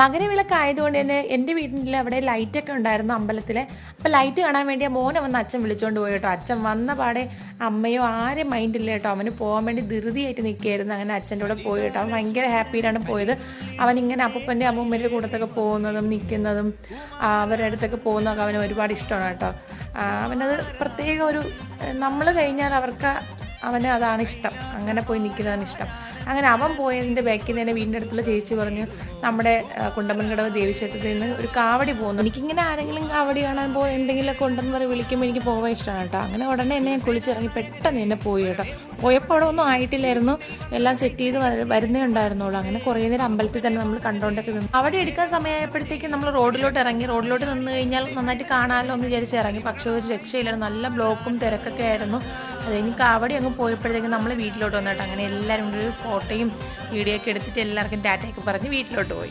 മകരവിളക്ക് ആയതുകൊണ്ട് തന്നെ എൻ്റെ വീട്ടിൽ അവിടെ ലൈറ്റൊക്കെ ഉണ്ടായിരുന്നു അമ്പലത്തിൽ. അപ്പോൾ ലൈറ്റ് കാണാൻ വേണ്ടി മോനെ വന്ന് അച്ഛൻ വിളിച്ചുകൊണ്ട് പോയി കേട്ടോ. അച്ഛൻ വന്ന പാടെ അമ്മയോ ആരും മൈൻഡില്ല കേട്ടോ. അവന് പോകാൻ വേണ്ടി ധൃതിയായിട്ട് നിൽക്കുകയായിരുന്നു. അങ്ങനെ അച്ഛൻ്റെ കൂടെ പോയി കേട്ടോ. അവൻ ഭയങ്കര ഹാപ്പിയിലാണ് പോയത്. അവനിങ്ങനെ അപ്പൂപ്പൻ്റെ അമ്മൂമ്മൻ്റെ കൂട്ടത്തൊക്കെ പോകുന്നതും നിൽക്കുന്നതും അവരുടെ അടുത്തൊക്കെ പോകുന്നതൊക്കെ അവന് ഒരുപാട് ഇഷ്ടമാണ് കേട്ടോ. അവനത് പ്രത്യേക ഒരു നമ്മൾ കഴിഞ്ഞാൽ അവന് അതാണ് ഇഷ്ടം. അങ്ങനെ പോയി നിൽക്കുന്നതാണ് ഇഷ്ടം. അങ്ങനെ അവൻ പോയതിൻ്റെ ബാക്കിൽ നിന്ന് തന്നെ വീടിൻ്റെ അടുത്തുള്ള ചേച്ചി പറഞ്ഞു, നമ്മുടെ കുണ്ടമ്മൻകടവ് ദേവീക്ഷേത്രത്തിൽ നിന്ന് ഒരു കാവടി പോകുന്നു. എനിക്കിങ്ങനെ ആരെങ്കിലും കാവടി കാണാൻ എന്തെങ്കിലുമൊക്കെ ഉണ്ടെന്ന് പറഞ്ഞ് വിളിക്കുമ്പോൾ എനിക്ക് പോകാൻ ഇഷ്ടമാണ് കേട്ടോ. അങ്ങനെ ഉടനെ എന്നെ ഞാൻ കുളിച്ചിറങ്ങി പെട്ടെന്ന് എന്നെ പോയി കേട്ടോ. പോയപ്പോൾ അവിടെ ഒന്നും ആയിട്ടില്ലായിരുന്നു, എല്ലാം സെറ്റ് ചെയ്ത് വരുന്നേ ഉണ്ടായിരുന്നുള്ളൂ. അങ്ങനെ കുറേ നേരം അമ്പലത്തിൽ തന്നെ നമ്മൾ കണ്ടുകൊണ്ടൊക്കെ നിന്നു. അവിടെ എടുക്കാൻ സമയമായപ്പോഴത്തേക്കും നമ്മൾ റോഡിലോട്ട് ഇറങ്ങി. റോഡിലോട്ട് നിന്ന് കഴിഞ്ഞാൽ നന്നായിട്ട് കാണാമല്ലോ എന്ന് വിചാരിച്ച് ഇറങ്ങി. പക്ഷേ ഒരു രക്ഷയില്ലായിരുന്നു, നല്ല ബ്ലോക്കും തിരക്കൊക്കെ ആയിരുന്നു. അത് കഴിഞ്ഞ് കാവടി അങ്ങ് പോയപ്പോഴത്തേക്കും നമ്മൾ വീട്ടിലോട്ട് വന്നിട്ട് അങ്ങനെ എല്ലാവരും കൂടി ഒരു ഫോട്ടോയും വീഡിയോ ഒക്കെ എടുത്തിട്ട് എല്ലാവർക്കും ടാറ്റയൊക്കെ പറഞ്ഞ് വീട്ടിലോട്ട് പോയി.